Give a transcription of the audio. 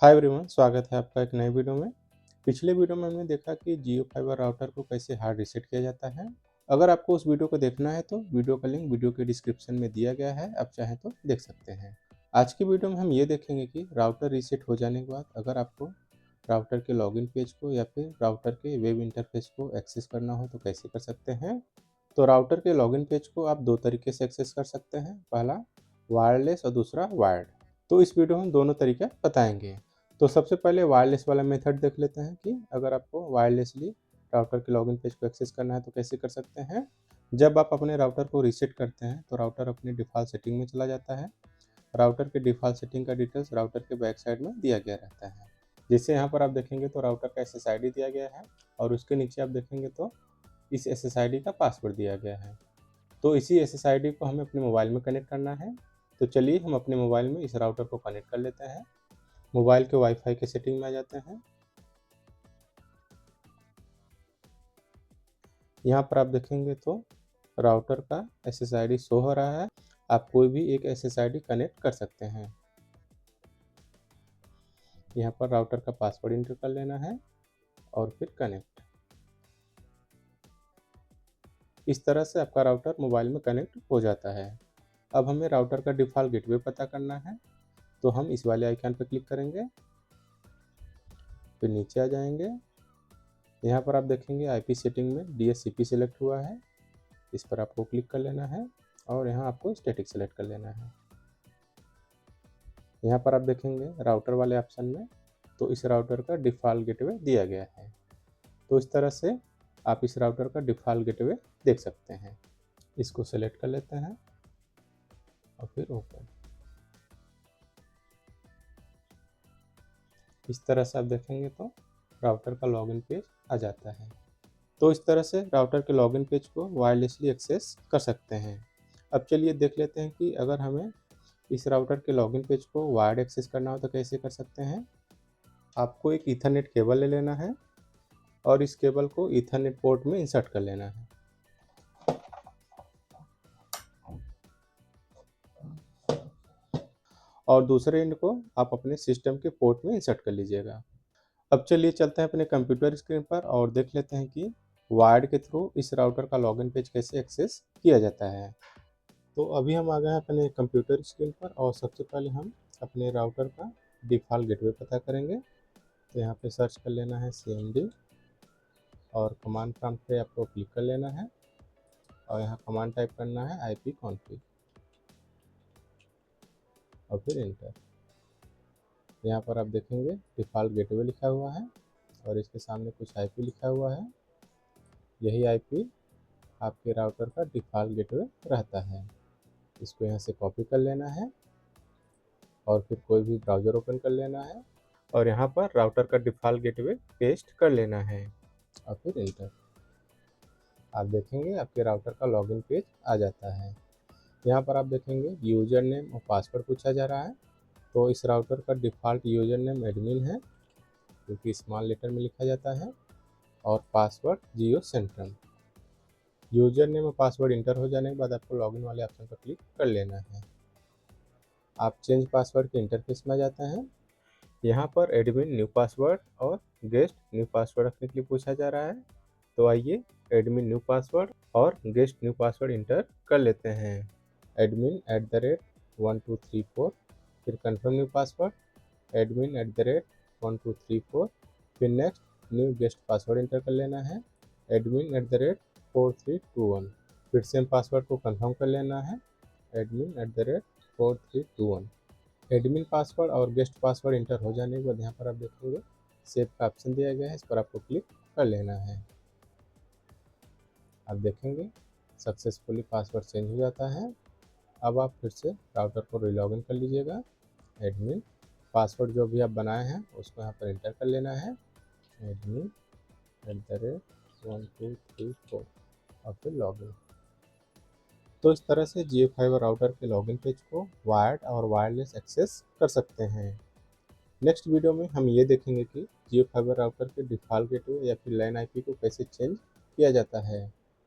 Hi everyone, स्वागत है आपका एक नए वीडियो में। पिछले वीडियो में हमने देखा कि जियो फाइबर राउटर को कैसे हार्ड रीसेट किया जाता है। अगर आपको उस वीडियो को देखना है तो वीडियो का लिंक वीडियो के डिस्क्रिप्शन में दिया गया है, आप चाहें तो देख सकते हैं। आज की वीडियो में हम ये देखेंगे कि राउटर रीसेट हो जाने के बाद अगर आपको राउटर के लॉगिन पेज को या फिर राउटर के वेब इंटरफेस को एक्सेस करना हो तो कैसे कर सकते हैं। तो राउटर के लॉगिन पेज को आप दो तरीके से एक्सेस कर सकते हैं, पहला वायरलेस और दूसरा वायर्ड। तो इस वीडियो में हम दोनों तरीका बताएंगे। तो सबसे पहले वायरलेस वाला मेथड देख लेते हैं कि अगर आपको वायरलेसली राउटर के लॉगिन पेज को एक्सेस करना है तो कैसे कर सकते हैं। जब आप अपने राउटर को रीसेट करते हैं तो राउटर अपनी डिफ़ॉल्ट सेटिंग में चला जाता है। राउटर के डिफ़ॉल्ट सेटिंग का डिटेल्स राउटर के बैक साइड में दिया गया रहता है। जैसे यहाँ पर आप देखेंगे तो राउटर का SSID दिया गया है और उसके नीचे आप देखेंगे तो इस SSID का पासवर्ड दिया गया है। तो इसी SSID को हमें अपने मोबाइल में कनेक्ट करना है। तो चलिए हम अपने मोबाइल में इस राउटर को कनेक्ट कर लेते हैं। मोबाइल के वाईफाई के सेटिंग में आ जाते हैं। यहाँ पर आप देखेंगे तो राउटर का SSID शो हो रहा है। आप कोई भी एक SSID कनेक्ट कर सकते हैं। यहाँ पर राउटर का पासवर्ड इंटर कर लेना है और फिर कनेक्ट। इस तरह से आपका राउटर मोबाइल में कनेक्ट हो जाता है। अब हमें राउटर का डिफ़ॉल्ट गेटवे पता करना है, तो हम इस वाले आइकन पर क्लिक करेंगे, फिर नीचे आ जाएंगे। यहाँ पर आप देखेंगे IP सेटिंग में DHCP सेलेक्ट हुआ है, इस पर आपको क्लिक कर लेना है और यहाँ आपको स्टैटिक सेलेक्ट कर लेना है। यहाँ पर आप देखेंगे राउटर वाले ऑप्शन में तो इस राउटर का डिफ़ॉल्ट गेटवे दिया गया है। तो इस तरह से आप इस राउटर का डिफ़ॉल्ट गेटवे देख सकते हैं। इसको सेलेक्ट कर लेते हैं और फिर ओपन। इस तरह से आप देखेंगे तो राउटर का लॉगिन पेज आ जाता है। तो इस तरह से राउटर के लॉगिन पेज को वायरलेसली एक्सेस कर सकते हैं। अब चलिए देख लेते हैं कि अगर हमें इस राउटर के लॉगिन पेज को वायर्ड एक्सेस करना हो तो कैसे कर सकते हैं। आपको एक ईथरनेट केबल ले लेना है और इस केबल को ईथरनेट पोर्ट में इंसर्ट कर लेना है। और दूसरे एंड को आप अपने सिस्टम के पोर्ट में इंसर्ट कर लीजिएगा। अब चलिए चलते हैं अपने कंप्यूटर स्क्रीन पर और देख लेते हैं कि वायर्ड के थ्रू इस राउटर का लॉगिन पेज कैसे एक्सेस किया जाता है। तो अभी हम आ गए हैं अपने कंप्यूटर स्क्रीन पर और सबसे पहले हम अपने राउटर का डिफ़ॉल्ट गेटवे पता करेंगे। तो यहाँ पे सर्च कर लेना है CMD और कमांड प्रॉम्प्ट पे आपको क्लिक कर लेना है और यहाँ कमांड टाइप करना है ipconfig और फिर इंटर। यहाँ पर आप देखेंगे डिफ़ॉल्ट गेटवे लिखा हुआ है और इसके सामने कुछ IP लिखा हुआ है। यही IP आपके राउटर का डिफ़ॉल्ट गेटवे रहता है। इसको यहाँ से कॉपी कर लेना है और फिर कोई भी ब्राउज़र ओपन कर लेना है और यहाँ पर राउटर का डिफ़ॉल्ट गेटवे पेस्ट कर लेना है और फिर इंटर। आप देखेंगे आपके राउटर का लॉगिन पेज आ जाता है। यहाँ पर आप देखेंगे यूज़र नेम और पासवर्ड पूछा जा रहा है। तो इस राउटर का डिफ़ॉल्ट यूज़र नेम एडमिन है, क्योंकि स्मॉल लेटर में लिखा जाता है, और पासवर्ड जियो सेंट्रम। यूज़र नेम और पासवर्ड इंटर हो जाने के बाद आपको लॉगिन वाले ऑप्शन पर क्लिक कर लेना है। आप चेंज पासवर्ड के इंटरफेस में आ जाते हैं। यहाँ पर एडमिन न्यू पासवर्ड और गेस्ट न्यू पासवर्ड रखने के लिए पूछा जा रहा है। तो आइए एडमिन न्यू पासवर्ड और गेस्ट न्यू पासवर्ड इंटर कर लेते हैं। एडमिन @1234, फिर कन्फर्म न्यू पासवर्ड, एडमिन @1234, फिर next new guest password inter कर लेना है, एडमिन @4321, फिर सेम पासवर्ड को कन्फर्म कर लेना है, एडमिन @4321। एडमिन पासवर्ड और गेस्ट पासवर्ड इंटर हो जाने के बाद यहाँ पर आप देखेंगे सेव का ऑप्शन दिया गया है, इस पर आपको क्लिक कर लेना है। आप देखेंगे सक्सेसफुली पासवर्ड चेंज हो जाता है। अब आप फिर से राउटर को रीलॉगिन कर लीजिएगा। एडमिन पासवर्ड जो भी आप बनाए हैं उसको यहाँ पर इंटर कर लेना है, एडमिन @1234 और फिर लॉगिन। तो इस तरह से जियो फाइबर राउटर के लॉगिन पेज को वायर्ड और वायरलेस एक्सेस कर सकते हैं। नेक्स्ट वीडियो में हम ये देखेंगे कि जियो फाइबर राउटर के डिफ़ॉल्ट गेटवे या फिर लैन IP को कैसे चेंज किया जाता है।